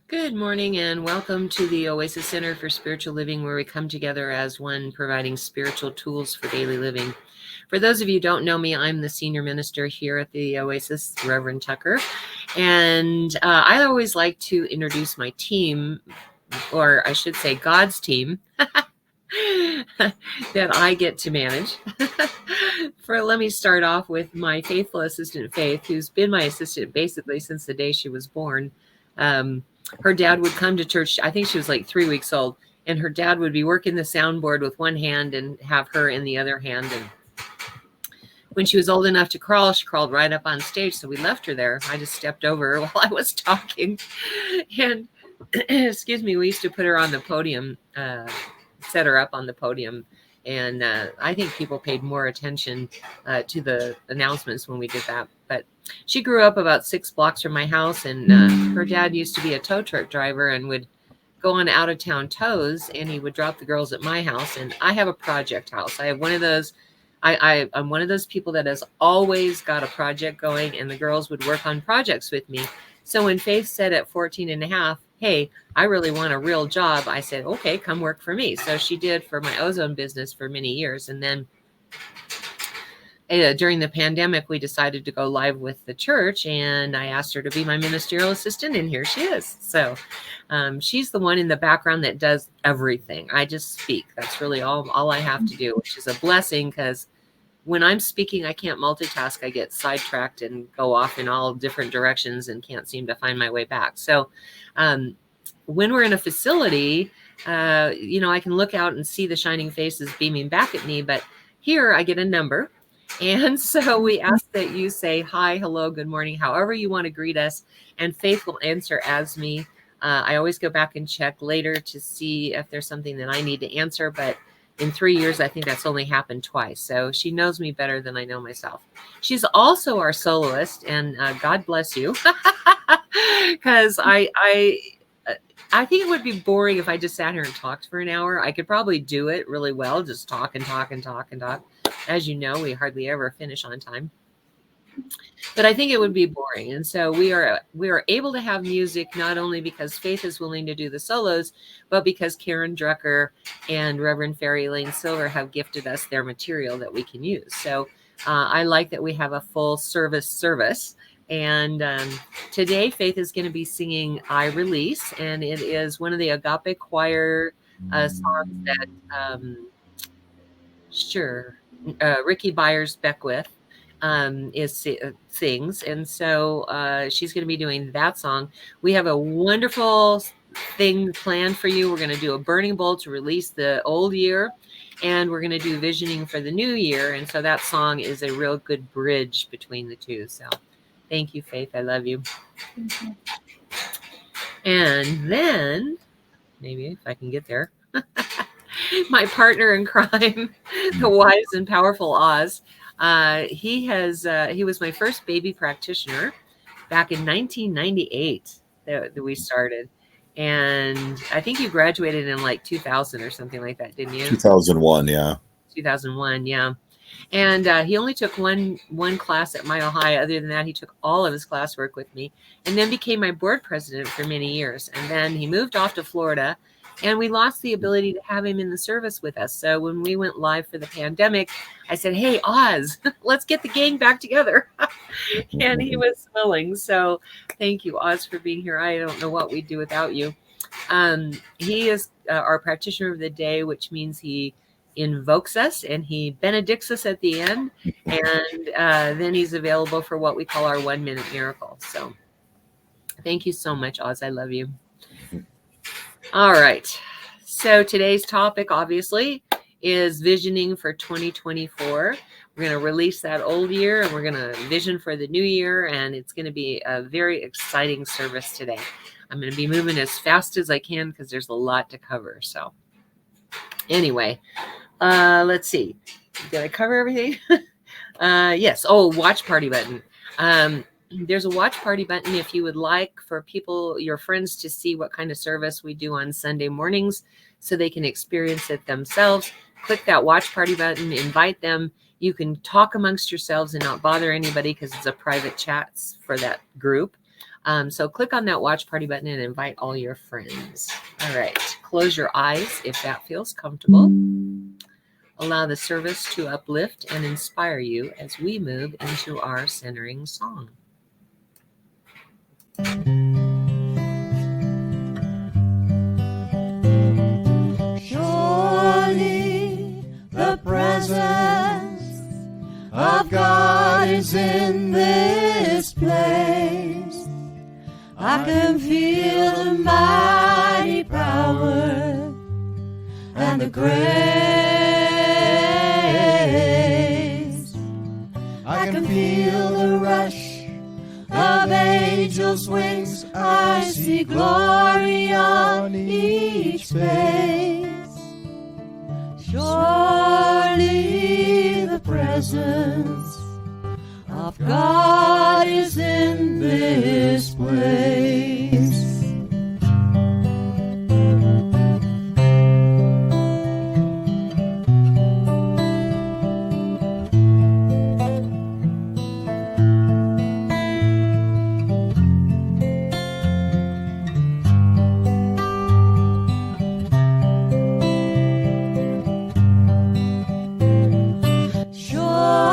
Good morning and welcome to the Oasis Center for Spiritual Living, where we come together as one, providing spiritual tools for daily living. For those of you who don't know me, I'm the senior minister here at the Oasis, Reverend Tucker. And I always like to introduce my team, or I should say God's team, that I get to manage. Let me start off with my faithful assistant, Faith, who's been my assistant basically since the day she was born. Her dad would come to church. I think she was like 3 weeks old, and her dad would be working the soundboard with one hand and have her in the other hand. And when she was old enough to crawl, she crawled right up on stage. So we left her there. I just stepped over her while I was talking. And excuse me, we used to put her on the podium, set her up on the podium. And I think people paid more attention to the announcements when we did that. But she grew up about 6 blocks from my house, and her dad used to be a tow truck driver and would go on out-of-town tows, and he would drop the girls at my house. And I have a project house. I have one of those. I'm one of those people that has always got a project going, and the girls would work on projects with me. So when Faith said at 14 and a half, hey, I really want a real job, I said, okay, come work for me. So she did for my ozone business for many years. And then during the pandemic, we decided to go live with the church, and I asked her to be my ministerial assistant, and here she is. So she's the one in the background that does everything. I just speak. That's really all I have to do, which is a blessing, because when I'm speaking, I can't multitask. I get sidetracked and go off in all different directions and can't seem to find my way back. So when we're in a facility, I can look out and see the shining faces beaming back at me, but here I get a number. And so we ask that you say hi, hello, good morning, however you want to greet us, and Faith will answer as me. I always go back and check later to see if there's something that I need to answer, but in 3 years, I think that's only happened twice. So she knows me better than I know myself. She's also our soloist, and God bless you, because I think it would be boring if I just sat here and talked for an hour. I could probably do it really well, just talk and talk and talk and talk. As you know, we hardly ever finish on time. But I think it would be boring. And so we are able to have music not only because Faith is willing to do the solos, but because Karen Drucker and Reverend Fairy Lane Silver have gifted us their material that we can use. So I like that we have a full service. And today Faith is going to be singing I Release, and it is one of the Agape Choir songs that Ricky Byers Beckwith sings. And so she's going to be doing that song. We have a wonderful thing planned for you. We're going to do a burning bowl to release the old year, and we're going to do visioning for the new year. And so that song is a real good bridge between the two. So thank you, Faith. I love you. Thank you. And then maybe if I can get there, my partner in crime, the wise and powerful Oz. He was my first baby practitioner back in 1998 that we started. And I think you graduated in like 2000 or something like that, didn't you? 2001, yeah. 2001, yeah. And he only took one class at Mile High. Other than that, he took all of his classwork with me, and then became my board president for many years. And then he moved off to Florida, and we lost the ability to have him in the service with us. So when we went live for the pandemic, I said, hey, Oz, let's get the gang back together. And he was willing. So thank you, Oz, for being here. I don't know what we'd do without you. He is our practitioner of the day, which means he invokes us and he benedicts us at the end. And then he's available for what we call our 1-minute miracle. So thank you so much, Oz. I love you. All right. So today's topic, obviously, is visioning for 2024. We're going to release that old year, and we're going to vision for the new year. And it's going to be a very exciting service today. I'm going to be moving as fast as I can because there's a lot to cover. So anyway, let's see. Did I cover everything? Yes. Oh, watch party button. There's a watch party button if you would like for people, your friends, to see what kind of service we do on Sunday mornings so they can experience it themselves. Click that watch party button, invite them. You can talk amongst yourselves and not bother anybody because it's a private chat for that group. So click on that watch party button and invite all your friends. All right. Close your eyes if that feels comfortable. Allow the service to uplift and inspire you as we move into our centering song. Surely the presence of God is in this place. I can feel the mighty power and the grace. I can feel the rush of angels' wings. I see glory on each face. Surely the presence of God is in this place.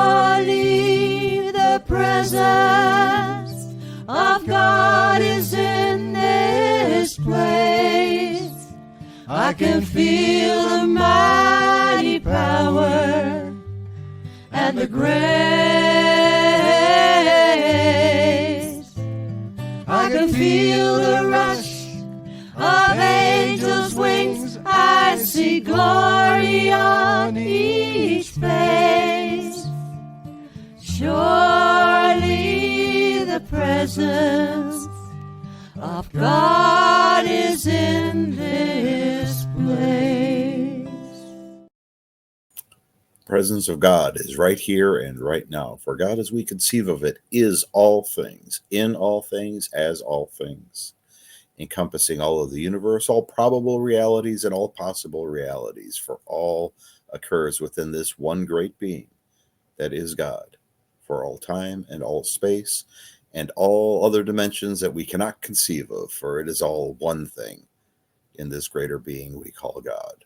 Surely the presence of God is in this place. I can feel the mighty power and the grace. I can feel the rush of angels' wings. I see glory on each face. Surely the presence of God is in this place. Presence of God is right here and right now. For God, as we conceive of it, is all things, in all things, as all things, encompassing all of the universe, all probable realities and all possible realities. For all occurs within this one great being that is God, for all time and all space and all other dimensions that we cannot conceive of, for it is all one thing in this greater being we call God.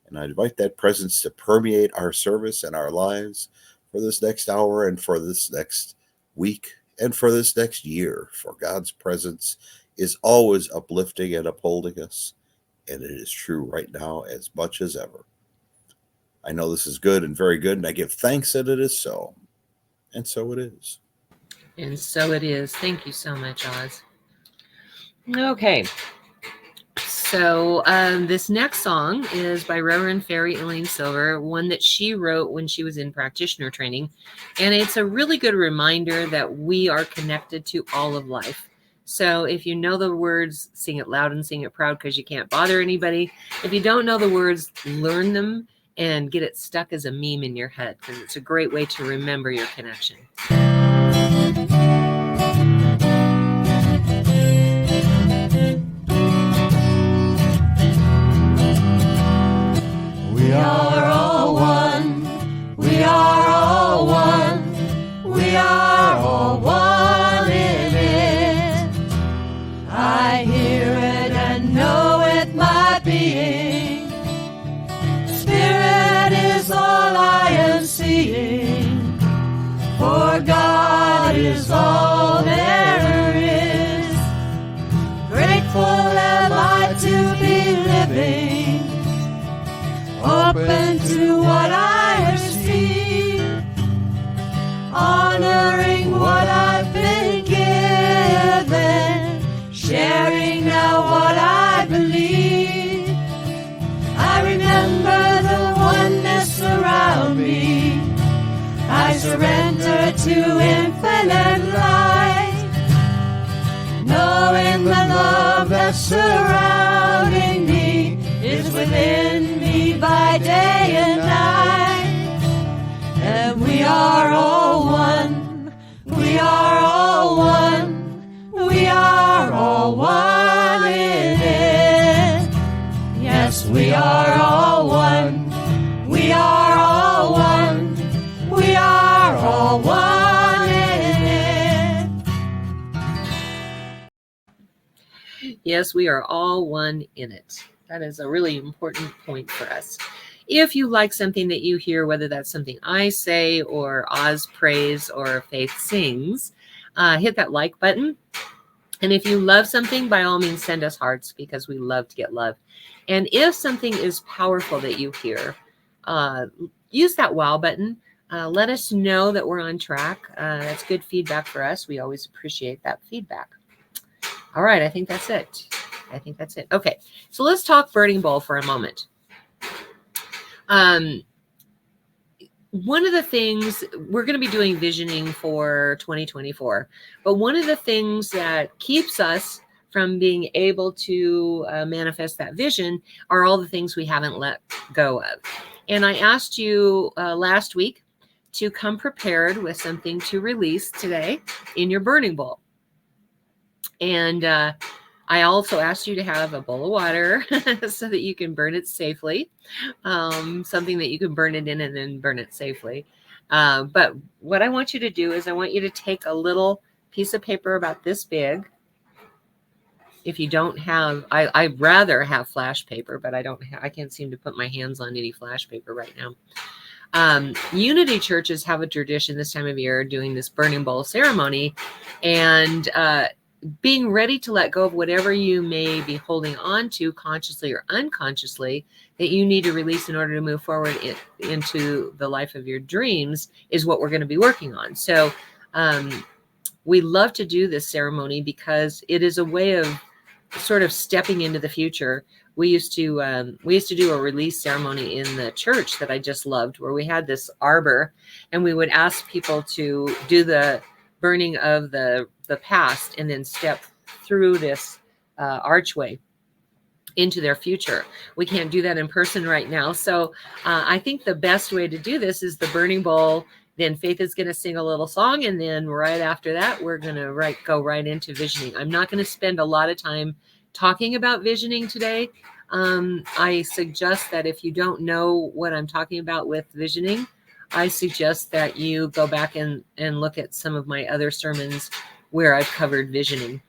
And I invite that presence to permeate our service and our lives for this next hour and for this next week and for this next year. For God's presence is always uplifting and upholding us, and it is true right now as much as ever. I know this is good and very good, and I give thanks that it is so. And so it is. And so it is. Thank you so much, Oz. Okay. So this next song is by Reverend Fairy Elaine Silver, one that she wrote when she was in practitioner training. And it's a really good reminder that we are connected to all of life. So if you know the words, sing it loud and sing it proud because you can't bother anybody. If you don't know the words, learn them and get it stuck as a meme in your head because it's a great way to remember your connection. We are all one. We are all one. We are all one in it. I hear it and know it, my being. Spirit is all I am seeing. For God is all there is. Grateful am I to be living, open to what I receive, honoring what I've been given, sharing now what I believe. I remember the oneness around me. I surrender to infinite light, knowing the love that's surrounding me is within me by day and night. And we are all one. We are all one. We are all one in it. Yes, we are all one. We are all one. We are all one in it. Yes, we are all one in it. That is a really important point for us. If you like something that you hear, whether that's something I say or Oz prays or Faith sings, hit that like button. And if you love something, by all means, send us hearts, because we love to get love. And if something is powerful that you hear, use that wow button. Let us know that we're on track. That's good feedback for us. We always appreciate that feedback. All right, I think that's it. Okay, so let's talk Burning Bowl for a moment. One of the things, we're going to be doing visioning for 2024, but one of the things that keeps us from being able to manifest that vision are all the things we haven't let go of. And I asked you last week to come prepared with something to release today in your burning bowl. And I also asked you to have a bowl of water so that you can burn it safely, something that you can burn it in and then burn it safely. But what I want you to do is I want you to take a little piece of paper about this big. If you don't have, I'd rather have flash paper, but I can't seem to put my hands on any flash paper right now. Unity churches have a tradition this time of year doing this burning bowl ceremony, and being ready to let go of whatever you may be holding on to consciously or unconsciously that you need to release in order to move forward into the life of your dreams is what we're going to be working on. So we love to do this ceremony because it is a way of sort of stepping into the future. We used to do a release ceremony in the church that I just loved, where we had this arbor and we would ask people to do the burning of the past and then step through this archway into their future. We can't do that in person right now. So I think the best way to do this is the burning bowl. Then Faith is going to sing a little song. And then right after that, we're going to go right into visioning. I'm not going to spend a lot of time talking about visioning today. I suggest that if you don't know what I'm talking about with visioning, I suggest that you go back and look at some of my other sermons where I've covered visioning,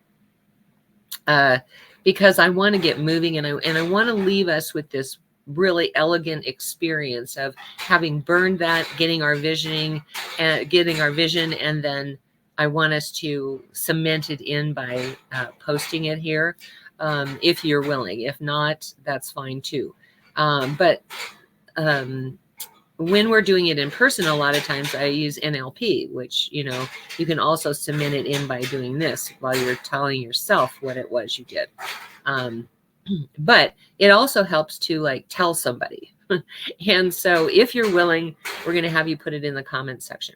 because I want to get moving and I want to leave us with this really elegant experience of having burned that, getting our vision, and then I want us to cement it in by posting it here, if you're willing. If not, that's fine too. But when we're doing it in person, a lot of times I use NLP, which, you can also cement it in by doing this while you're telling yourself what it was you did. But it also helps to tell somebody. And so if you're willing, we're going to have you put it in the comment section.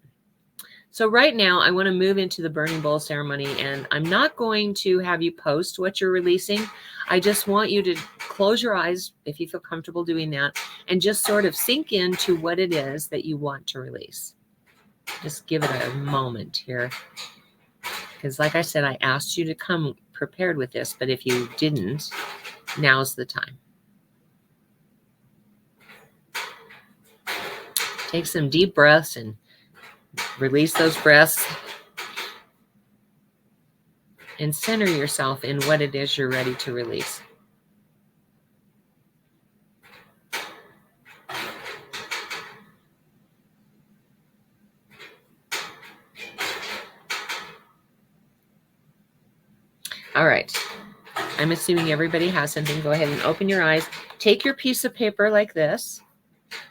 So right now I want to move into the burning bowl ceremony, and I'm not going to have you post what you're releasing. I just want you to close your eyes if you feel comfortable doing that and just sort of sink into what it is that you want to release. Just give it a moment here. Because like I said, I asked you to come prepared with this, but if you didn't, now's the time. Take some deep breaths and release those breaths. And center yourself in what it is you're ready to release. All right. I'm assuming everybody has something. Go ahead and open your eyes. Take your piece of paper like this,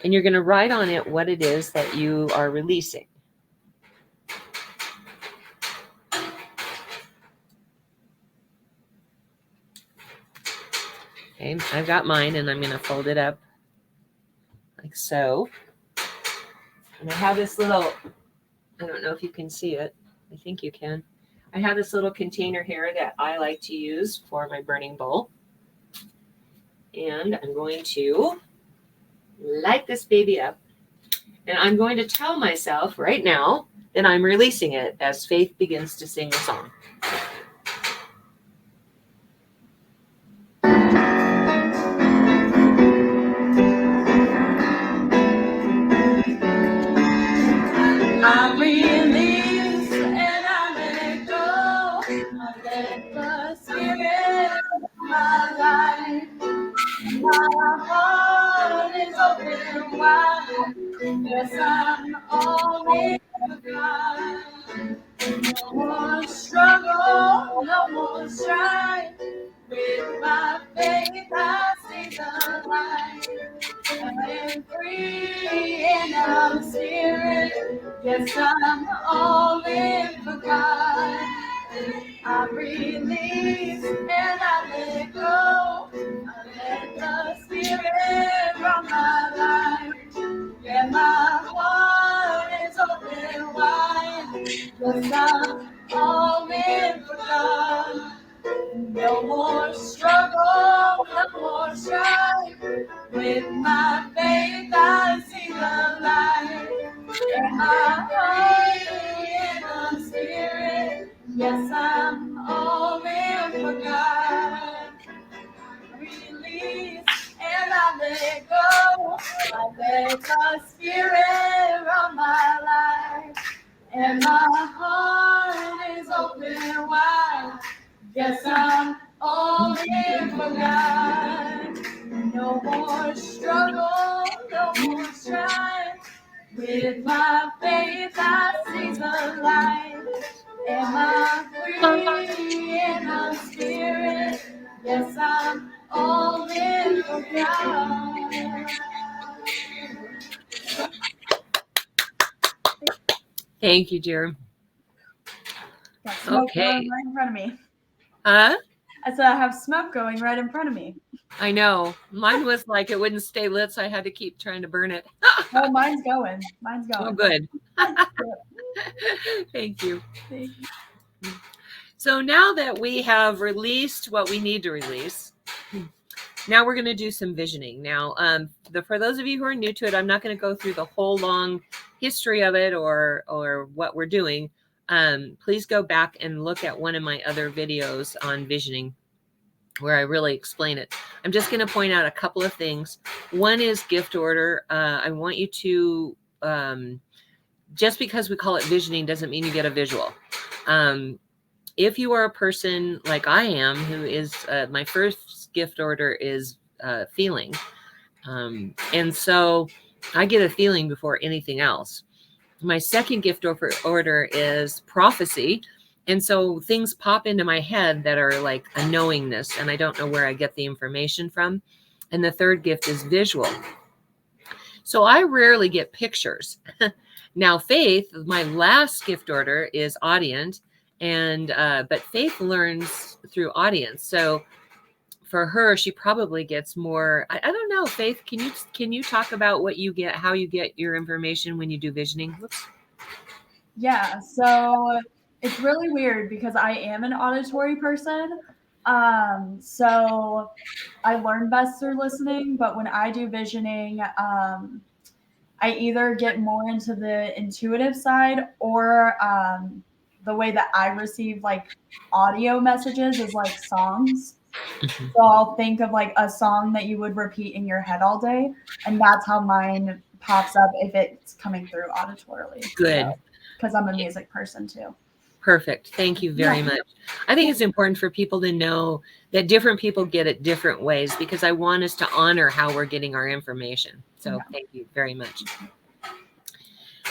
and you're going to write on it what it is that you are releasing. Okay, I've got mine, and I'm going to fold it up like so. And I have this little, I don't know if you can see it. I think you can. I have this little container here that I like to use for my burning bowl. And I'm going to light this baby up. And I'm going to tell myself right now that I'm releasing it as Faith begins to sing the song. I release and I let go. I let the Spirit my heart is open wide. Yes, I'm all in for God. No more struggle, no more strife. With my faith, I see the light. I'm free and I'm spirit. Yes, I'm all in for God. I release and I let go. I let the spirit run my life. Yeah, my heart is open wide. Yes, I'm all in for God. No more struggle, no more strife. With my faith, I see the light. In my heart and my spirit, yes, I'm all in for God. Release and I let go. I let the spirit run my life. And my heart is open wide. Yes, I'm all in for God. No more struggle, no more strife. With my faith, I see the light. Am I free in my spirit? Yes, I'm all in for God. Thank you, dear. Got smoke Okay. going right in front of me. I I said I have smoke going right in front of me. know. Mine was like it wouldn't stay lit, so I had to keep trying to burn it. Oh, mine's going. Mine's going. Oh, good. Thank you. So now that we have released what we need to release, now we're going to do some visioning. Now, for those of you who are new to it, I'm not going to go through the whole long history of it or what we're doing. Please go back and look at one of my other videos on visioning where I really explain it. I'm just going to point out a couple of things. One is gift order. I want you to, just because we call it visioning doesn't mean you get a visual. If you are a person like I am, who is, my first gift order is feeling. And so I get a feeling before anything else. My second gift order is prophecy. And so things pop into my head that are like a knowingness, and I don't know where I get the information from. And the third gift is visual. So I rarely get pictures. Now, Faith, my last gift order is audient, and but Faith learns through audience. So for her, she probably gets more. I don't know, Faith. Can you talk about what you get, how you get your information when you do visioning? Whoops. Yeah, so it's really weird because I am an auditory person. So I learn best through listening, but when I do visioning, I either get more into the intuitive side or the way that I receive like audio messages is like songs. So I'll think of like a song that you would repeat in your head all day, and that's how mine pops up if it's coming through auditorily. Good. Because I'm a music person too. Perfect. Thank you very much. I think it's important for people to know that different people get it different ways, because I want us to honor how we're getting our information. So thank you very much.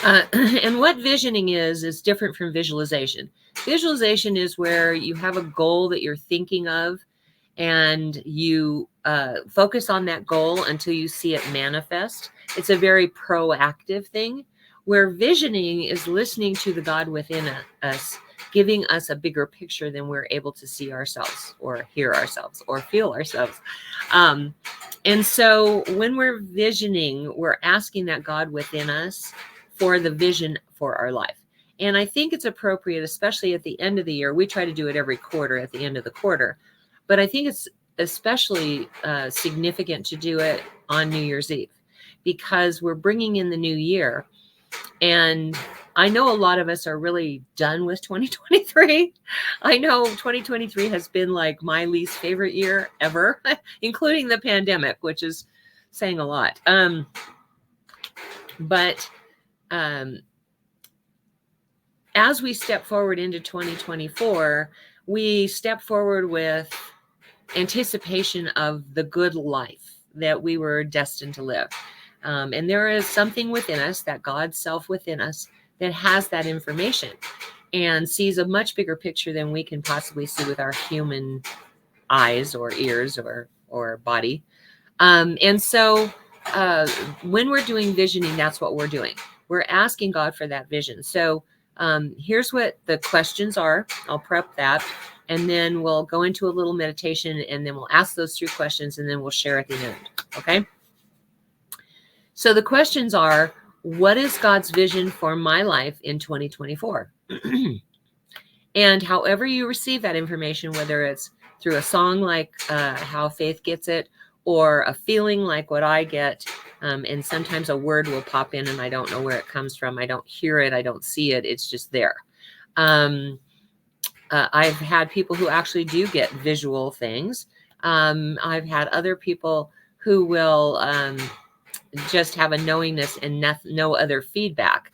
And what visioning is different from visualization. Visualization is where you have a goal that you're thinking of, and you focus on that goal until you see it manifest. It's a very proactive thing, where visioning is listening to the God within us, giving us a bigger picture than we're able to see ourselves or hear ourselves or feel ourselves. And so when we're visioning, we're asking that God within us for the vision for our life. And I think it's appropriate, especially at the end of the year. We try to do it every quarter at the end of the quarter. But I think it's especially significant to do it on New Year's Eve, because we're bringing in the new year. And I know a lot of us are really done with 2023. I know 2023 has been like my least favorite year ever, including the pandemic, which is saying a lot. But as we step forward into 2024, we step forward with anticipation of the good life that we were destined to live. And there is something within us, that God's self within us, that has that information and sees a much bigger picture than we can possibly see with our human eyes or ears or body. And so when we're doing visioning, that's what we're doing. We're asking God for that vision. So here's what the questions are. I'll prep that. And then we'll go into a little meditation, and then we'll ask those 3 questions, and then we'll share at the end. Okay? So the questions are, what is God's vision for my life in 2024? And however you receive that information, whether it's through a song like How Faith Gets It, or a feeling like what I get, and sometimes a word will pop in and I don't know where it comes from. I don't hear it. I don't see it. It's just there. I've had people who actually do get visual things. I've had other people who will just have a knowingness and no other feedback,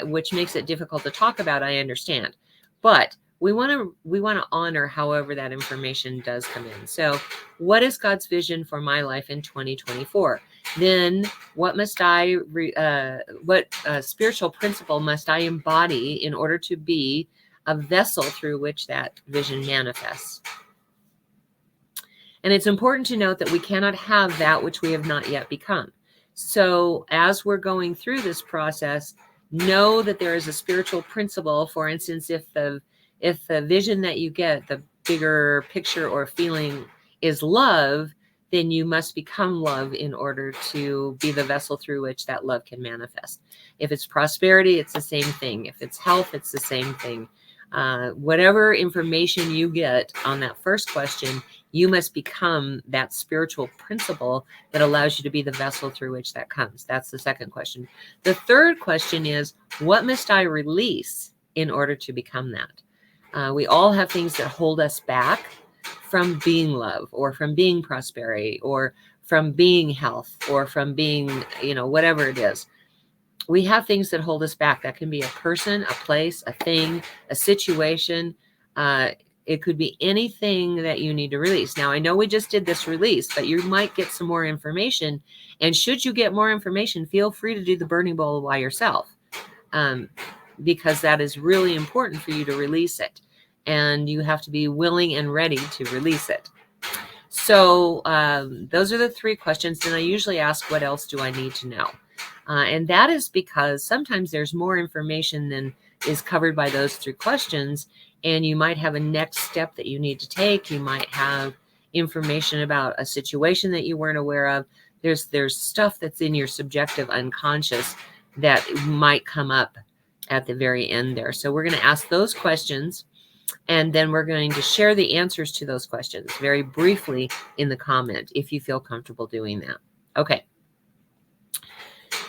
which makes it difficult to talk about. I understand, but we want to honor however that information does come in. So what is God's vision for my life in 2024? Then what spiritual principle must I embody in order to be a vessel through which that vision manifests? And it's important to note that we cannot have that which we have not yet become. So as we're going through this process, know that there is a spiritual principle. For instance, if the vision that you get, the bigger picture or feeling, is love, then you must become love in order to be the vessel through which that love can manifest. If it's prosperity, it's the same thing. If it's health, it's the same thing. Whatever information you get on that first question, you must become that spiritual principle that allows you to be the vessel through which that comes. That's the second question. The third question is, what must I release in order to become that? We all have things that hold us back from being love, or from being prosperity, or from being health, or from being, whatever it is. We have things that hold us back. That can be a person, a place, a thing, a situation. It could be anything that you need to release. Now, I know we just did this release, but you might get some more information. And should you get more information, feel free to do the burning bowl by yourself, because that is really important for you to release it. And you have to be willing and ready to release it. So those are the 3 questions. Then I usually ask, what else do I need to know? And that is because sometimes there's more information than is covered by those 3 questions. And you might have a next step that you need to take. You might have information about a situation that you weren't aware of. There's stuff that's in your subjective unconscious that might come up at the very end there. So we're going to ask those questions, and then we're going to share the answers to those questions very briefly in the comment, if you feel comfortable doing that. Okay.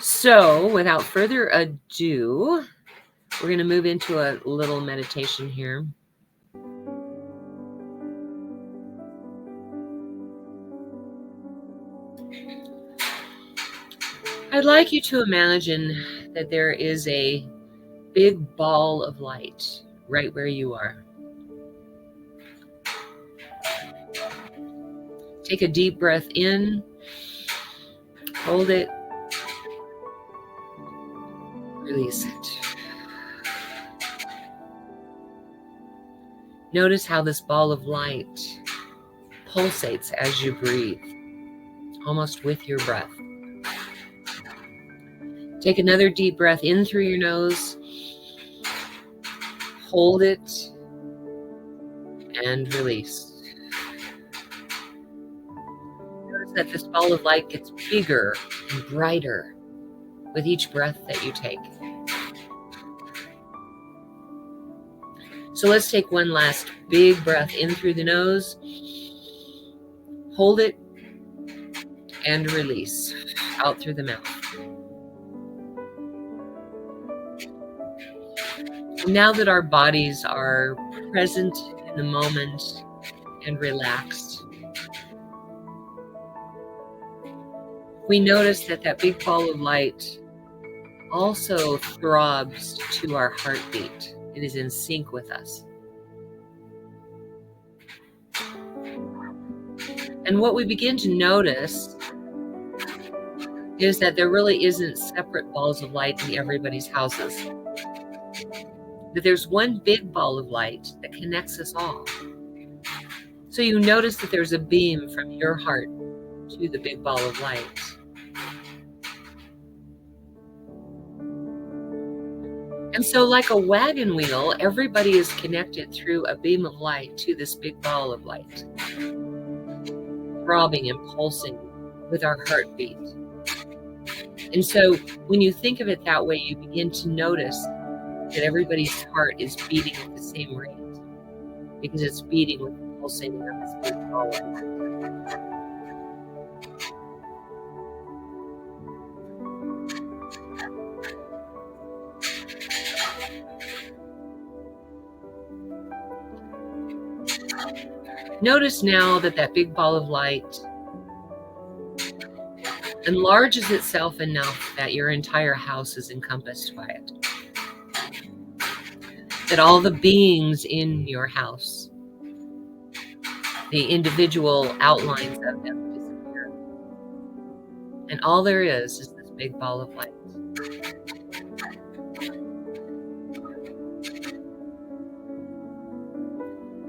So without further ado, we're going to move into a little meditation here. I'd like you to imagine that there is a big ball of light right where you are. Take a deep breath in, hold it, release it. Notice how this ball of light pulsates as you breathe, almost with your breath. Take another deep breath in through your nose, hold it, and release. Notice that this ball of light gets bigger and brighter with each breath that you take. So let's take one last big breath in through the nose, hold it, and release out through the mouth. Now that our bodies are present in the moment and relaxed, we notice that that big ball of light also throbs to our heartbeat. It is in sync with us. And what we begin to notice is that there really isn't separate balls of light in everybody's houses. That there's one big ball of light that connects us all. So you notice that there's a beam from your heart to the big ball of light. And so like a wagon wheel, everybody is connected through a beam of light to this big ball of light, throbbing and pulsing with our heartbeat. And so when you think of it that way, you begin to notice that everybody's heart is beating at the same rate, because it's beating with the pulsating of this big ball of light. Notice now that that big ball of light enlarges itself enough that your entire house is encompassed by it. That all the beings in your house, the individual outlines of them disappear. And all there is this big ball of light.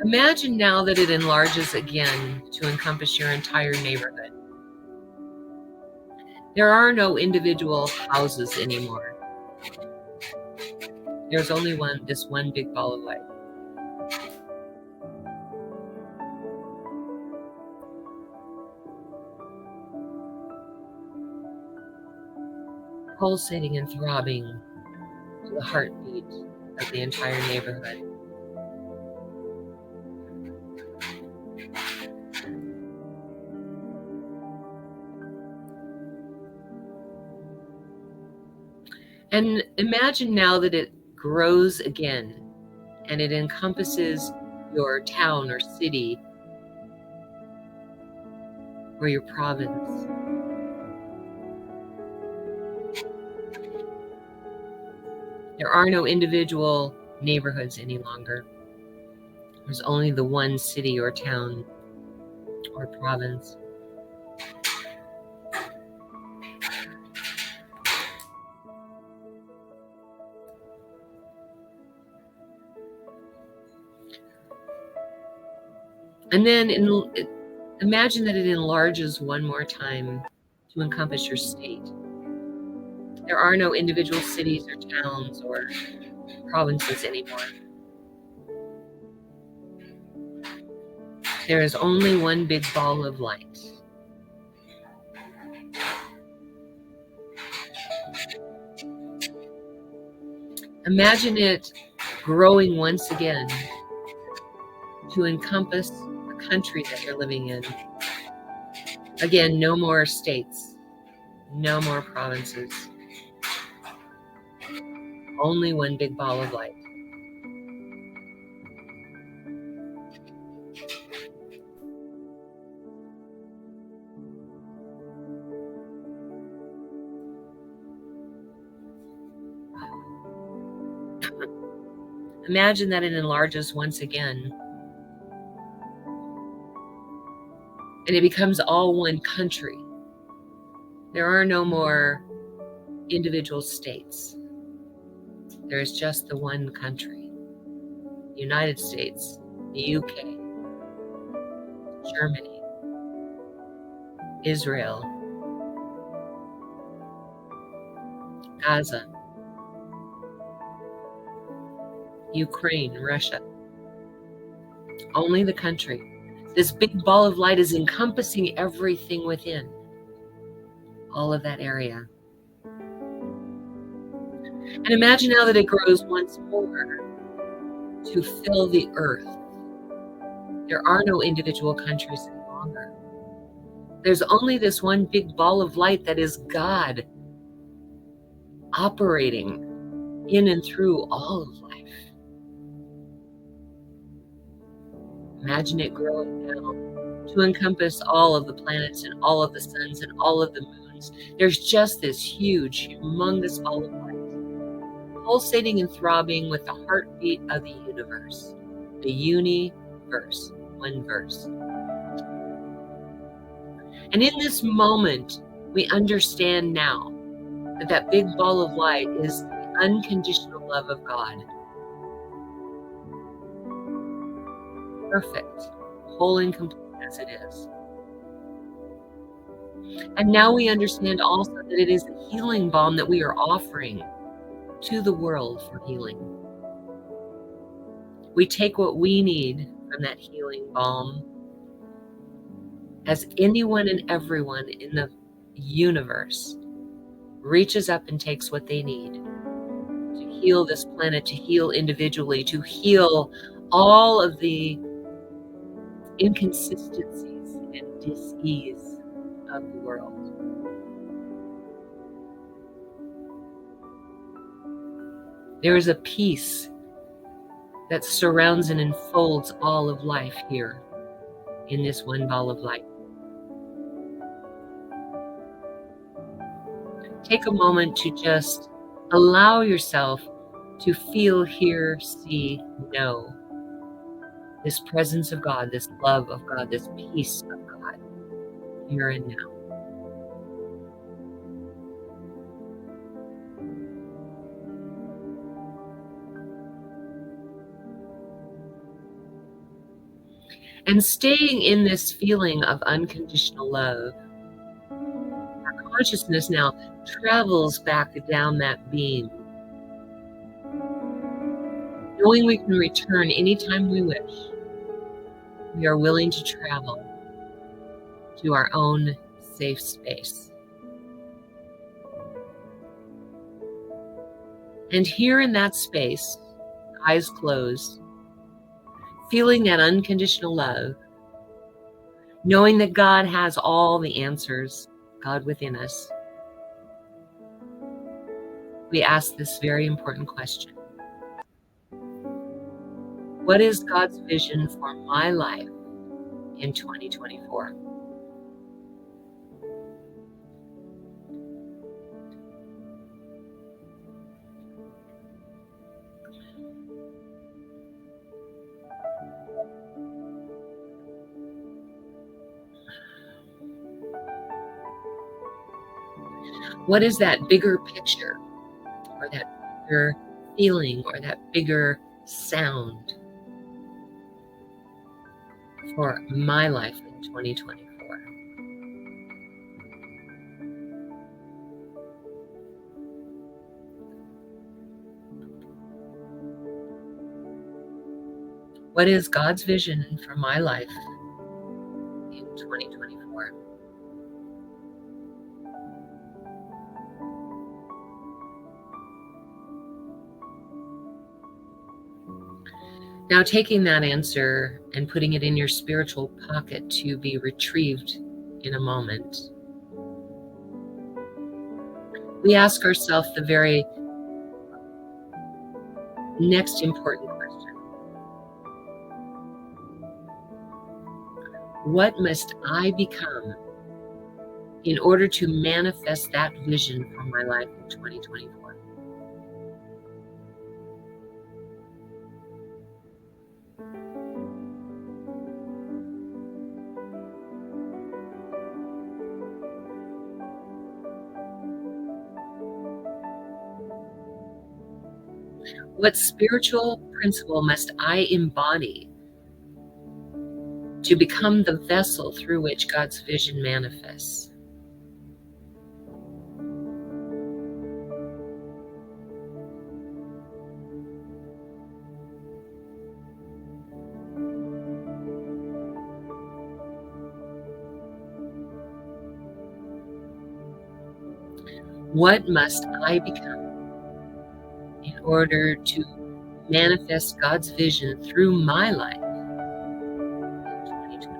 Imagine now that it enlarges again to encompass your entire neighborhood. There are no individual houses anymore. There's only this one big ball of light. Pulsating and throbbing to the heartbeat of the entire neighborhood. And imagine now that it grows again and it encompasses your town or city or your province. There are no individual neighborhoods any longer. There's only the one city or town or province. And then imagine that it enlarges one more time to encompass your state. There are no individual cities or towns or provinces anymore. There is only one big ball of light. Imagine it growing once again to encompass the country that you're living in. Again, no more states, no more provinces. Only one big ball of light. Imagine that it enlarges once again. And it becomes all one country. There are no more individual states. There is just the one country. The United States, the UK, Germany, Israel, Gaza, Ukraine, Russia. Only the country. This big ball of light is encompassing everything within. All of that area. And imagine now that it grows once more to fill the earth. There are no individual countries any longer. There's only this one big ball of light that is God operating in and through all of life. Imagine it growing now to encompass all of the planets and all of the suns and all of the moons. There's just this huge, humongous ball of light, pulsating and throbbing with the heartbeat of the universe, the universe, one verse. And in this moment, We understand now that that big ball of light is the unconditional love of God. Perfect, whole and complete as it is. And now we understand also that it is the healing balm that we are offering to the world for healing. We take what we need from that healing balm, as anyone and everyone in the universe reaches up and takes what they need to heal this planet, to heal individually, to heal all of the inconsistencies and dis-ease of the world. There is a peace that surrounds and enfolds all of life here in this one ball of light. Take a moment to just allow yourself to feel, hear, see, know this presence of God, this love of God, this peace of God here and now. And staying in this feeling of unconditional love, our consciousness now travels back down that beam, knowing we can return anytime we wish. We are willing to travel to our own safe space. And here in that space, eyes closed, feeling that unconditional love, knowing that God has all the answers, God within us, we ask this very important question. What is God's vision for my life in 2024? What is that bigger picture, or that bigger feeling, or that bigger sound for my life in 2024? What is God's vision for my life in 2024? Now, taking that answer and putting it in your spiritual pocket to be retrieved in a moment, we ask ourselves the very next important question. What must I become in order to manifest that vision for my life in 2024? What spiritual principle must I embody to become the vessel through which God's vision manifests? What must I become in order to manifest God's vision through my life in 2024?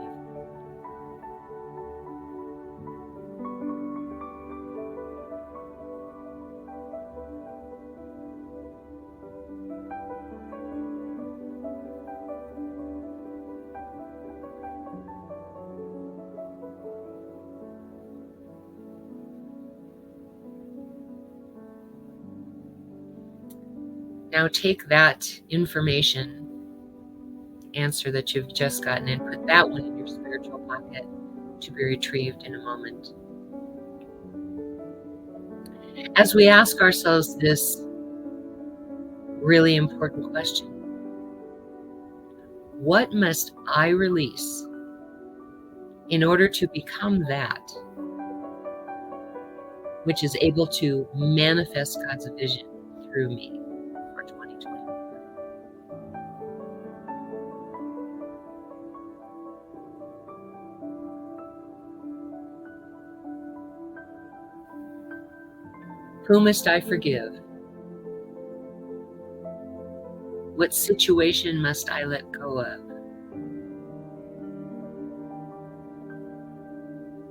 Now take that information, answer that you've just gotten, and put that one in your spiritual pocket to be retrieved in a moment. As we ask ourselves this really important question, what must I release in order to become that which is able to manifest God's vision through me for 2020? Who must I forgive? What situation must I let go of?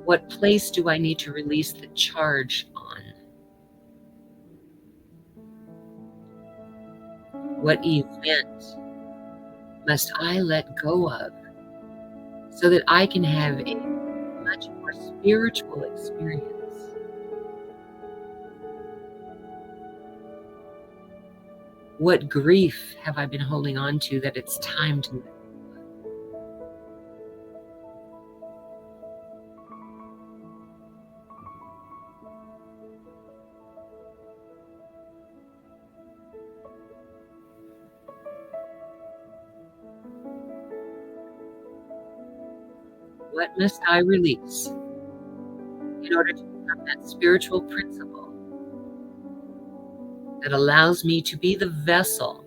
What place do I need to release the charge on? What event must I let go of so that I can have a much more spiritual experience? What grief have I been holding on to that it's time to let go? What must I release in order to become that spiritual principle that allows me to be the vessel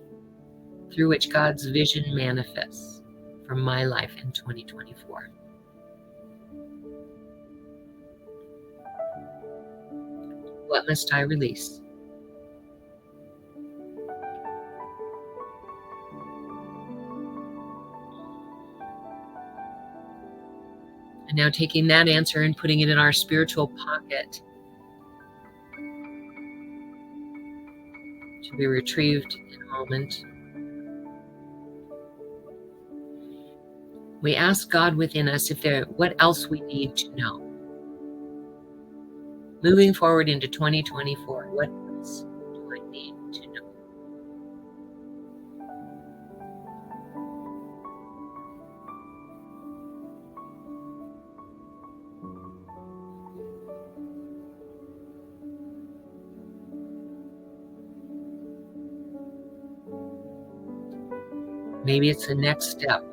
through which God's vision manifests for my life in 2024? What must I release? And now taking that answer and putting it in our spiritual pocket to be retrieved in a moment. We ask God within us what else we need to know. Moving forward into 2024, what else do I need to know? Maybe it's the next step.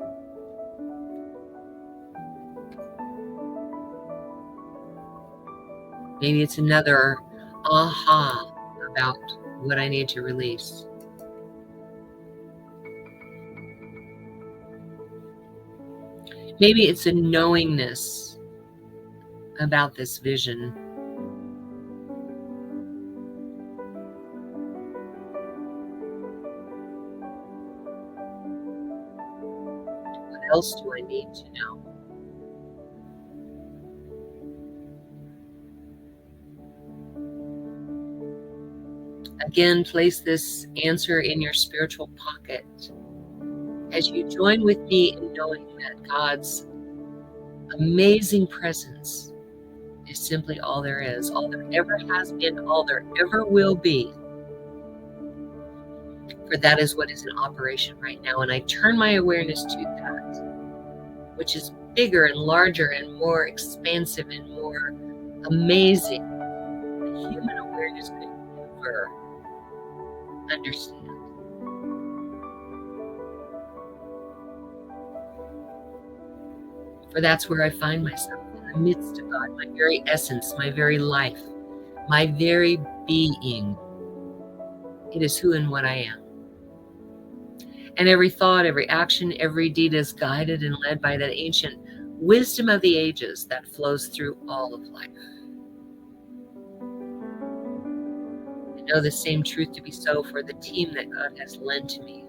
Maybe it's another aha about what I need to release. Maybe it's a knowingness about this vision. What else do I need to know? Again, place this answer in your spiritual pocket as you join with me in knowing that God's amazing presence is simply all there is, all there ever has been, all there ever will be. For that is what is in operation right now. And I turn my awareness to that, which is bigger and larger and more expansive and more amazing than human awareness could ever understand. For that's where I find myself, in the midst of God, my very essence, my very life, my very being. It is who and what I am. And every thought, every action, every deed is guided and led by that ancient wisdom of the ages that flows through all of life. I know the same truth to be so for the team that God has lent to me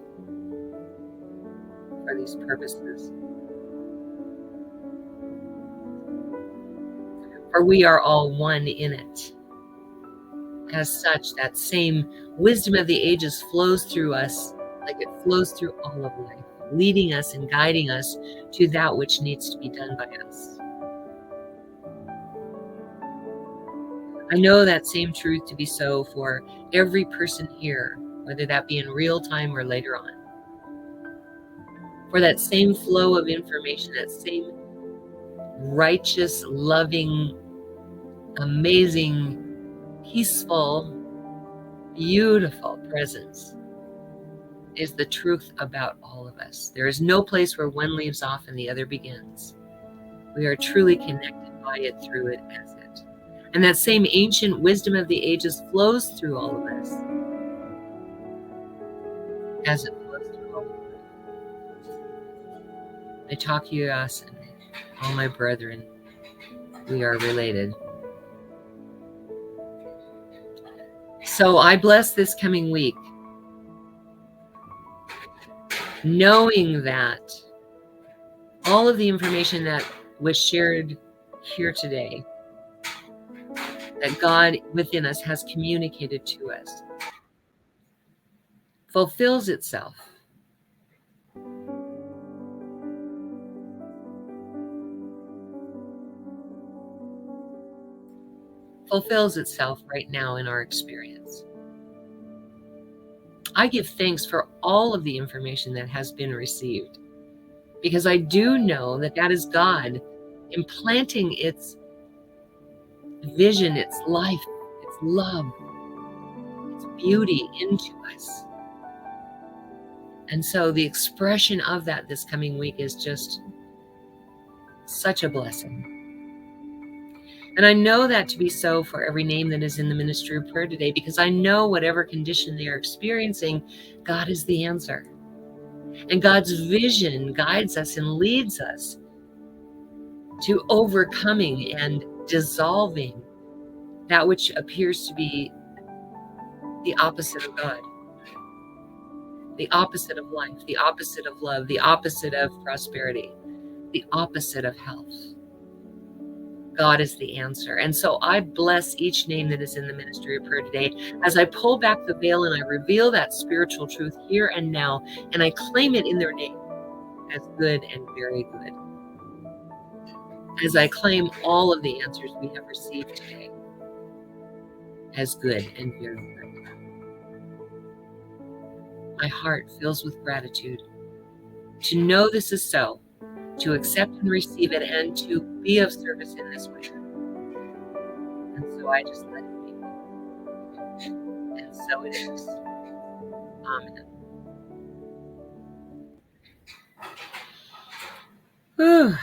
for these purposes. For we are all one in it. As such, that same wisdom of the ages flows through us like it flows through all of life, leading us and guiding us to that which needs to be done by us. I know that same truth to be so for every person here, whether that be in real time or later on. For that same flow of information, that same righteous, loving, amazing peaceful, beautiful presence is the truth about all of us. There is no place where one leaves off and the other begins. We are truly connected by it, through it, as it. And that same ancient wisdom of the ages flows through all of us as it flows through all of us. I talk you, us, and all my brethren. We are related. So I bless this coming week, knowing that all of the information that was shared here today, that God within us has communicated to us, fulfills itself. Fulfills itself right now in our experience. I give thanks for all of the information that has been received, because I do know that that is God implanting its vision, its life, its love, its beauty into us. And so the expression of that this coming week is just such a blessing. And I know that to be so for every name that is in the ministry of prayer today, because I know whatever condition they are experiencing, God is the answer. And God's vision guides us and leads us to overcoming and dissolving that which appears to be the opposite of God, the opposite of life, the opposite of love, the opposite of prosperity, the opposite of health. God is the answer. And so I bless each name that is in the ministry of prayer today as I pull back the veil and I reveal that spiritual truth here and now, and I claim it in their name as good and very good. As I claim all of the answers we have received today as good and very good. My heart fills with gratitude to know this is so, to accept and receive it, and to be of service in this way. And so I just let it be. And so it is. Amen. Whew.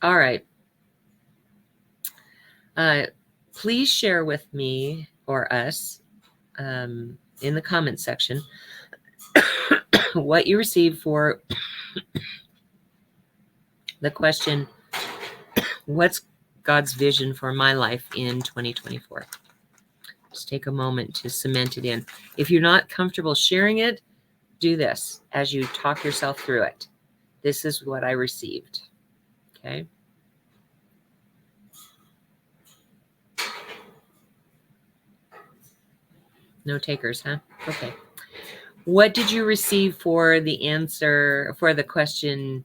All right. Please share with me or us in the comment section what you received for the question, what's God's vision for my life in 2024? Just take a moment to cement it in. If you're not comfortable sharing it, do this as you talk yourself through it. This is what I received. Okay. No takers, huh? Okay. What did you receive for the answer for the question,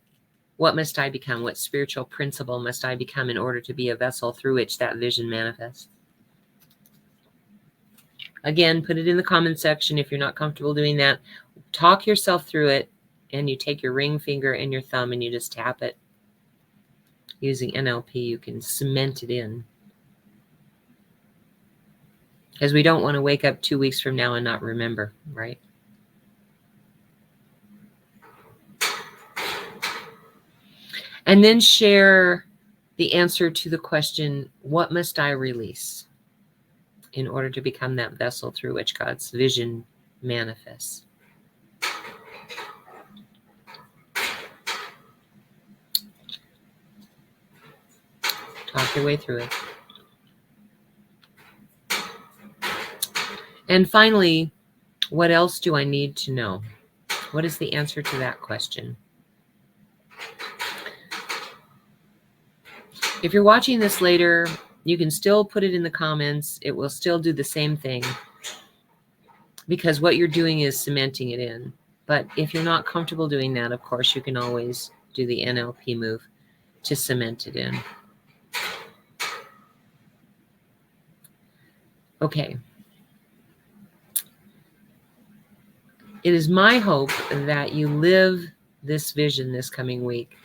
what must I become? What spiritual principle must I become in order to be a vessel through which that vision manifests? Again, put it in the comment section if you're not comfortable doing that. Talk yourself through it, and you take your ring finger and your thumb and you just tap it. Using NLP, you can cement it in. Because we don't want to wake up 2 weeks from now and not remember, right? And then share the answer to the question, what must I release in order to become that vessel through which God's vision manifests? Talk your way through it. And finally, what else do I need to know? What is the answer to that question? If you're watching this later, you can still put it in the comments. It will still do the same thing because what you're doing is cementing it in. But if you're not comfortable doing that, of course, you can always do the NLP move to cement it in. Okay. It is my hope that you live this vision this coming week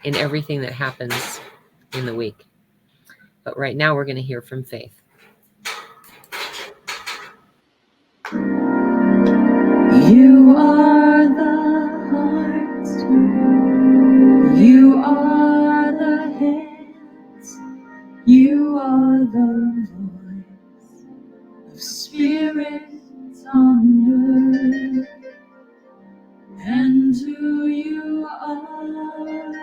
in everything that happens in the week. But right now we're going to hear from Faith. You are the heart, you are the hands, you are the voice of spirits on earth, and who you are,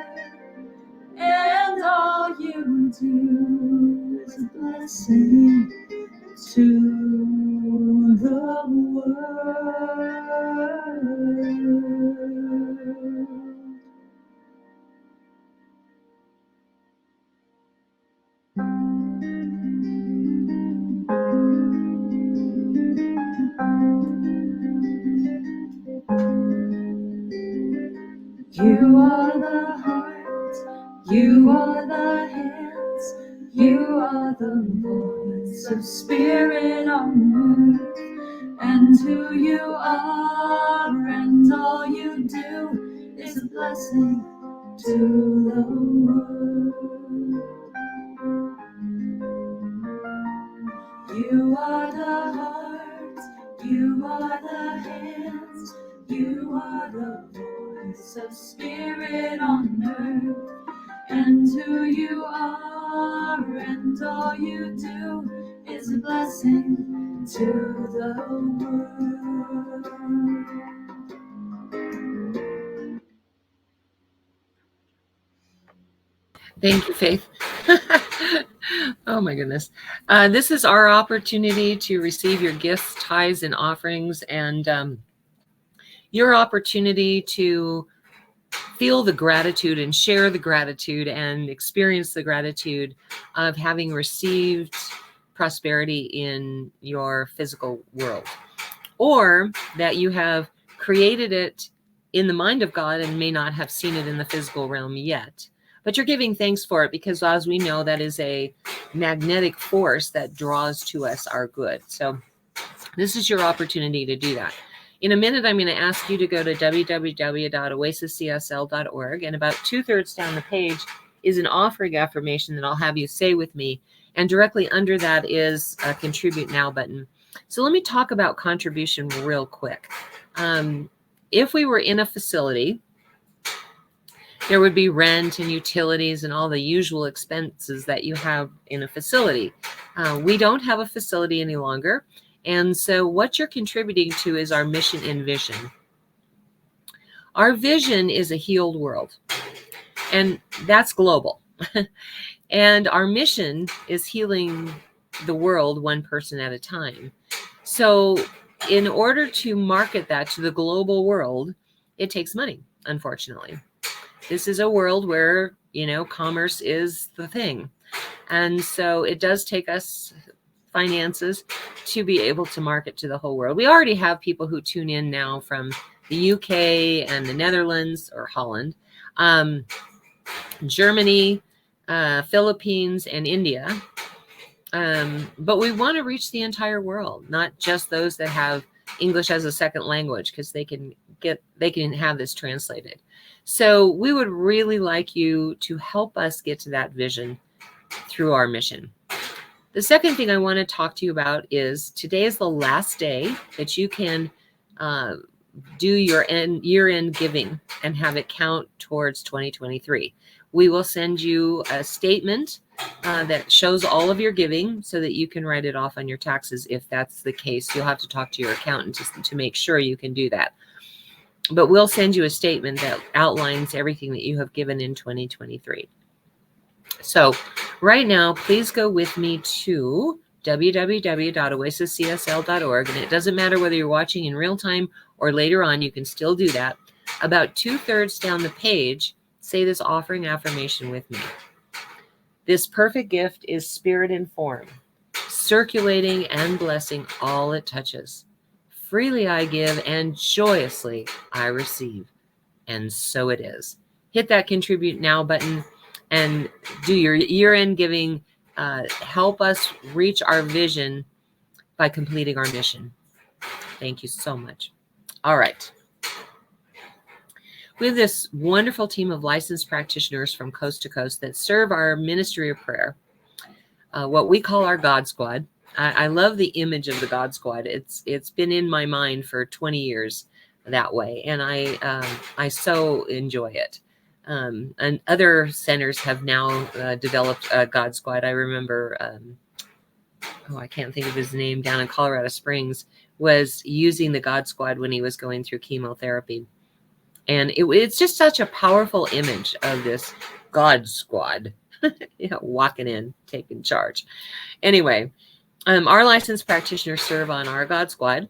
and all you do is a blessing to the world. You are the heart, you are the hands, you are the voice of spirit on earth, and who you are, and all you do is a blessing to the world. You are the heart, you are the hands, you are the voice of spirit on earth, and who you are, and all you do is a blessing to the world. Thank you, Faith. Oh my goodness. This is our opportunity to receive your gifts, tithes, and offerings, and your opportunity to feel the gratitude and share the gratitude and experience the gratitude of having received prosperity in your physical world, or that you have created it in the mind of God and may not have seen it in the physical realm yet. But you're giving thanks for it because, as we know, that is a magnetic force that draws to us our good. So this is your opportunity to do that. In a minute, I'm going to ask you to go to www.oasiscsl.org, and about 2/3 down the page is an offering affirmation that I'll have you say with me. And directly under that is a Contribute Now button. So let me talk about contribution real quick. If we were in a facility, there would be rent and utilities and all the usual expenses that you have in a facility. We don't have a facility any longer. And so what you're contributing to is our mission and vision. Our vision is a healed world, and that's global. And our mission is healing the world one person at a time. So in order to market that to the global world, it takes money, unfortunately. This is a world where, commerce is the thing. And so it does take us finances to be able to market to the whole world. We already have people who tune in now from the UK and the Netherlands or Holland, Germany, Philippines, and India. But we want to reach the entire world, not just those that have English as a second language, because they can have this translated. So we would really like you to help us get to that vision through our mission. The second thing I want to talk to you about is today is the last day that you can do your year-end giving and have it count towards 2023. We will send you a statement that shows all of your giving so that you can write it off on your taxes. If that's the case, you'll have to talk to your accountant to make sure you can do that. But we'll send you a statement that outlines everything that you have given in 2023. So right now, please go with me to www.oasiscsl.org. And it doesn't matter whether you're watching in real time or later on, you can still do that. About 2/3 down the page, say this offering affirmation with me. This perfect gift is spirit in form, circulating and blessing all it touches. Freely I give and joyously I receive. And so it is. Hit that Contribute Now button and do your year-end giving. Help us reach our vision by completing our mission. Thank you so much. All right. We have this wonderful team of licensed practitioners from coast to coast that serve our ministry of prayer. what we call our God Squad. I love the image of the God Squad. It's been in my mind for 20 years that way, and I so enjoy it. And other centers have now developed a God Squad. I remember, I can't think of his name, down in Colorado Springs, was using the God Squad when he was going through chemotherapy. And it's just such a powerful image of this God Squad, walking in, taking charge. Anyway, our licensed practitioners serve on our God Squad.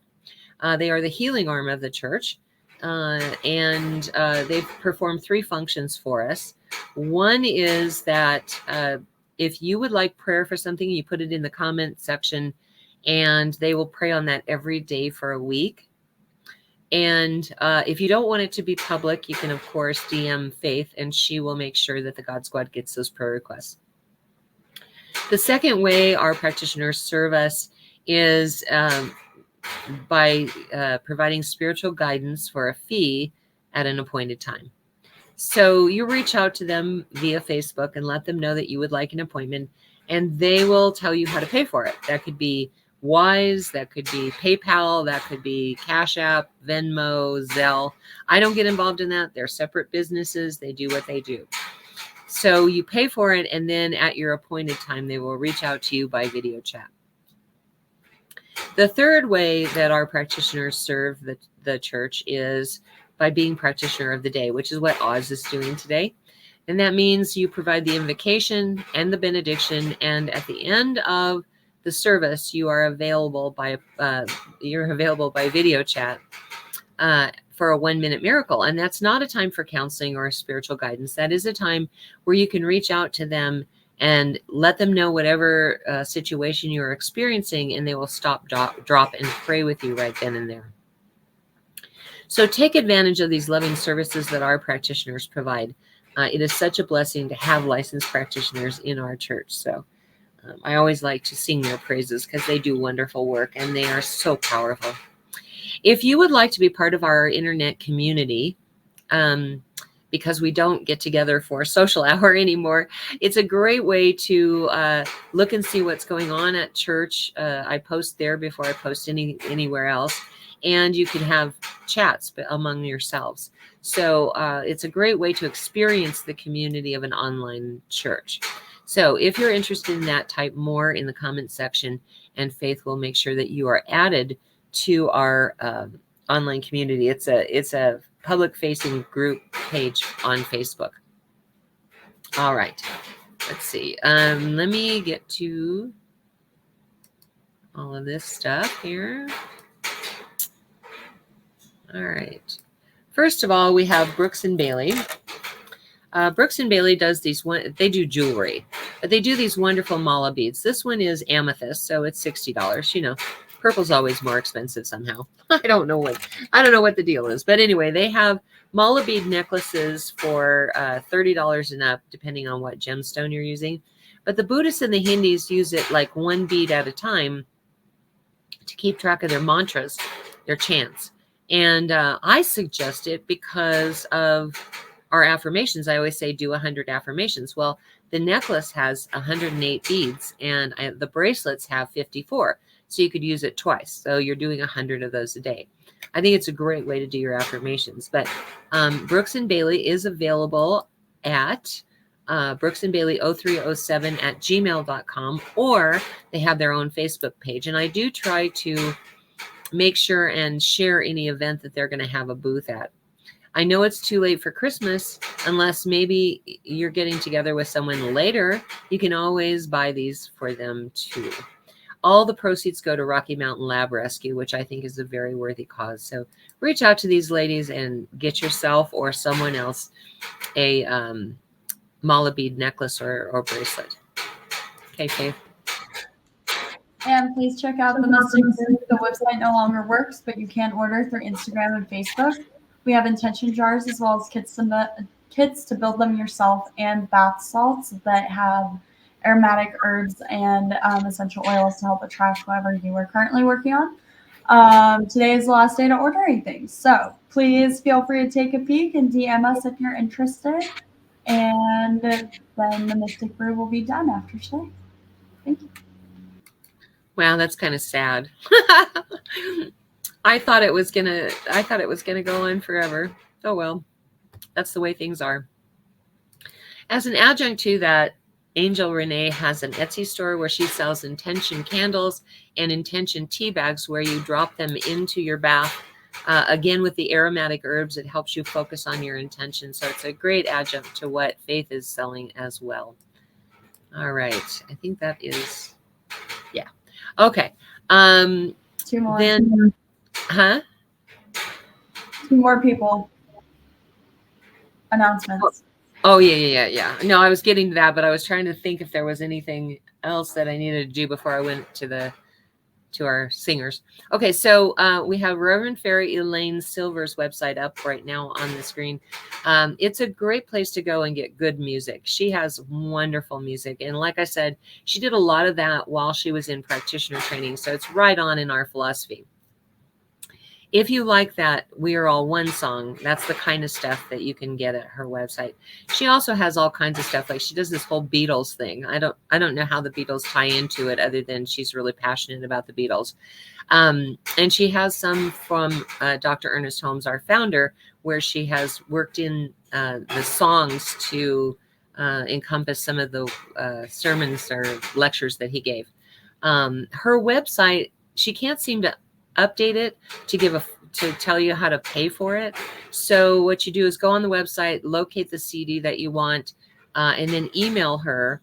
They are the healing arm of the church, and they perform 3 functions for us. One is that if you would like prayer for something, you put it in the comment section, and they will pray on that every day for a week. And if you don't want it to be public, you can, of course, DM Faith, and she will make sure that the God Squad gets those prayer requests. The second way our practitioners serve us is by providing spiritual guidance for a fee at an appointed time. So you reach out to them via Facebook and let them know that you would like an appointment, and they will tell you how to pay for it. That could be Wise, that could be PayPal, that could be Cash App, Venmo, Zelle. I don't get involved in that. They're separate businesses. They do what they do. So you pay for it, and then at your appointed time, they will reach out to you by video chat. The third way that our practitioners serve the church is by being practitioner of the day, which is what Oz is doing today. And that means you provide the invocation and the benediction, and at the end of the service, you are available by video chat for a 1-minute miracle. And that's not a time for counseling or spiritual guidance. That is a time where you can reach out to them and let them know whatever situation you're experiencing, and they will stop, drop, and pray with you right then and there. So take advantage of these loving services that our practitioners provide. It is such a blessing to have licensed practitioners in our church. So I always like to sing their praises because they do wonderful work, and they are so powerful. If you would like to be part of our internet community, because we don't get together for a social hour anymore, it's a great way to look and see what's going on at church. I post there before I post anywhere else, and you can have chats among yourselves. So it's a great way to experience the community of an online church. So if you're interested in that, type more in the comment section, and Faith will make sure that you are added to our online community. It's a public-facing group page on Facebook. All right. Let's see. Let me get to all of this stuff here. All right. First of all, we have Brooks and Bailey. Brooks and Bailey does they do jewelry, but they do these wonderful mala beads. This one is amethyst, so it's $60. Purple's always more expensive somehow. I don't know what the deal is, but anyway, they have mala bead necklaces for $30 and up, depending on what gemstone you're using. But the Buddhists and the Hindus use it like 1 bead at a time to keep track of their mantras, their chants. And I suggest it because of our affirmations. I always say do 100 affirmations. Well, the necklace has 108 beads, and the bracelets have 54. So you could use it twice. So you're doing 100 of those a day. I think it's a great way to do your affirmations. But Brooks and Bailey is available at brooksandbailey0307@gmail.com, or they have their own Facebook page. And I do try to make sure and share any event that they're going to have a booth at. I know it's too late for Christmas, unless maybe you're getting together with someone later. You can always buy these for them too. All the proceeds go to Rocky Mountain Lab Rescue, which I think is a very worthy cause. So reach out to these ladies and get yourself or someone else a mala bead necklace or bracelet. Okay, Faith. And please check out the Mystic Group. The website no longer works, but you can order through Instagram and Facebook. We have intention jars as well as kits to build them yourself, and bath salts that have aromatic herbs and essential oils to help attract whatever you are currently working on. Today is the last day to order anything. So please feel free to take a peek and DM us if you're interested. And then the Mystic Brew will be done after today. Thank you. Wow, that's kind of sad. I thought it was gonna go on forever. Oh well, that's the way things are. As an adjunct to that, Angel Renee has an Etsy store where she sells intention candles and intention tea bags where you drop them into your bath. Again, with the aromatic herbs, it helps you focus on your intention. So it's a great adjunct to what Faith is selling as well. All right. I think that is, yeah. Okay. 2 more. Then, huh? 2 more people. Announcements. Oh, yeah. No, I was getting to that, but I was trying to think if there was anything else that I needed to do before I went to our singers. Okay, so we have Reverend Fairy Elaine Silver's website up right now on the screen. It's a great place to go and get good music. She has wonderful music. And like I said, she did a lot of that while she was in practitioner training. So it's right on in our philosophy. If you like that We Are All One song, that's the kind of stuff that you can get at her website. She also has all kinds of stuff. Like she does this whole Beatles thing. I don't know how the Beatles tie into it other than she's really passionate about the Beatles. And she has some from Dr. Ernest Holmes, our founder, where she has worked in the songs to encompass some of the sermons or lectures that he gave. Her website, she can't seem to update it to tell you how to pay for it. So what you do is go on the website, locate the CD that you want, and then email her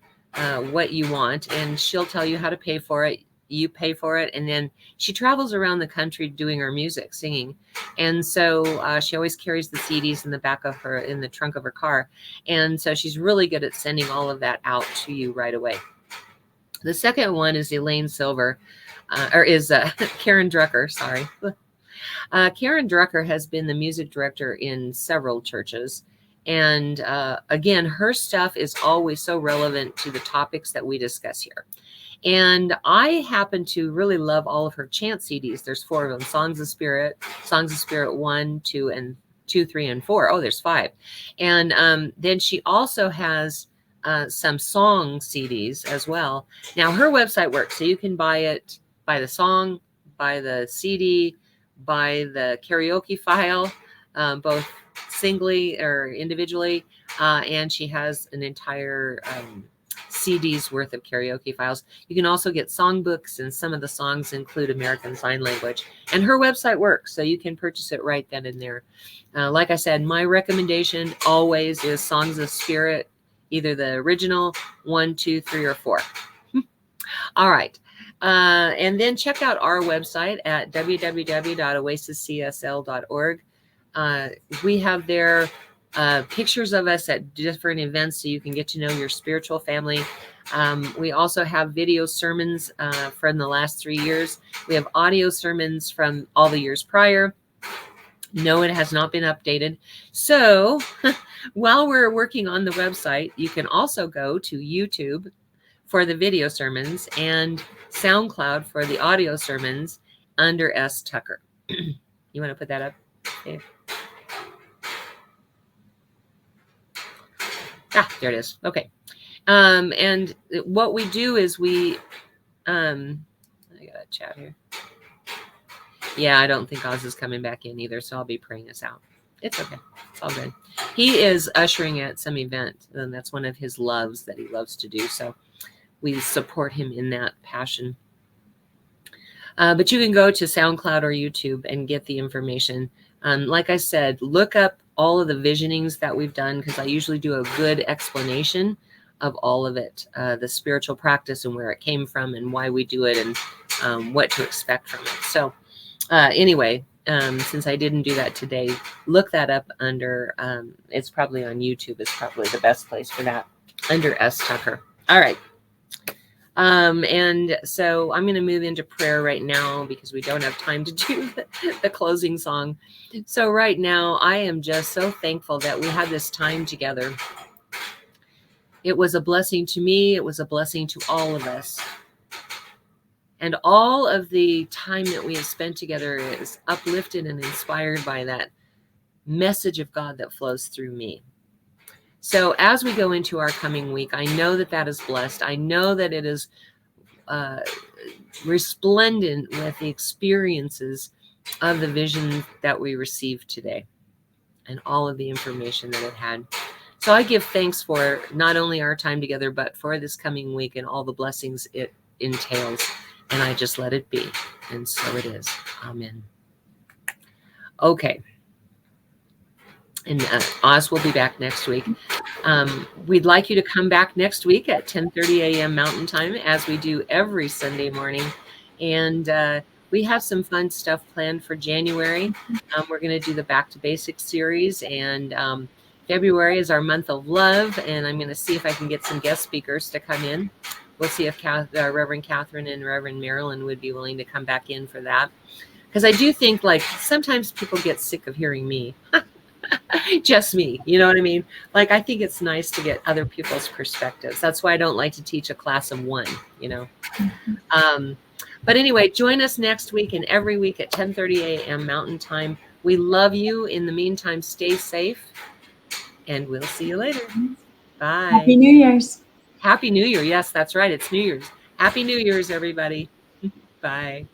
what you want, and she'll tell you how to pay for it. You pay for it, and then she travels around the country doing her music, singing. And so she always carries the CDs in the trunk of her car. And so she's really good at sending all of that out to you right away. The second one is Elaine Silver. Karen Drucker, sorry. Karen Drucker has been the music director in several churches. And again, her stuff is always so relevant to the topics that we discuss here. And I happen to really love all of her chant CDs. There's 4 of them: Songs of Spirit 1, 2, 3, and 4. Oh, there's 5. And then she also has some song CDs as well. Now her website works, so you can buy it by the song, by the CD, by the karaoke file, both singly or individually. And she has an entire CD's worth of karaoke files. You can also get songbooks, and some of the songs include American Sign Language. And her website works, so you can purchase it right then and there. Like I said, my recommendation always is Songs of Spirit, either the original 1, 2, 3, or 4. All right. And then check out our website at www.oasiscsl.org. We have there pictures of us at different events so you can get to know your spiritual family. We also have video sermons from the last 3 years. We have audio sermons from all the years prior. No, it has not been updated. So while we're working on the website, you can also go to YouTube for the video sermons and SoundCloud for the audio sermons under S. Tucker. You want to put that up, Dave? There it is. Okay. And what we do is I got a chat here. Yeah, I don't think Oz is coming back in either, so I'll be praying us out. It's okay. It's all good. He is ushering at some event, and that's one of his loves that he loves to do. So we support him in that passion. But you can go to SoundCloud or YouTube and get the information. Like I said, look up all of the visionings that we've done, because I usually do a good explanation of all of it, the spiritual practice and where it came from and why we do it and what to expect from it. So anyway, since I didn't do that today, look that up under, it's probably on YouTube. It's probably the best place for that, under S. Tucker. All right. And so I'm going to move into prayer right now because we don't have time to do the closing song. So right now, I am just so thankful that we had this time together. It was a blessing to me. It was a blessing to all of us. And all of the time that we have spent together is uplifted and inspired by that message of God that flows through me. So as we go into our coming week, I know that that is blessed. I know that it is resplendent with the experiences of the vision that we received today and all of the information that it had. So I give thanks for not only our time together, but for this coming week and all the blessings it entails. And I just let it be. And so it is. Amen. Okay. And Oz will be back next week. We'd like you to come back next week at 10:30 a.m. Mountain Time, as we do every Sunday morning. And we have some fun stuff planned for January. We're going to do the Back to Basics series. And February is our month of love. And I'm going to see if I can get some guest speakers to come in. We'll see if Reverend Catherine and Reverend Marilyn would be willing to come back in for that. Because I do think, like, sometimes people get sick of hearing me. Just me, you know what I mean? Like, I think it's nice to get other people's perspectives. That's why I don't like to teach a class of one, you know. But anyway, join us next week and every week at 10:30 a.m. Mountain Time. We love you. In the meantime, stay safe, and we'll see you later. Bye. Happy New Year's. Happy New Year. Yes, that's right. It's New Year's. Happy New Year's, everybody. Bye.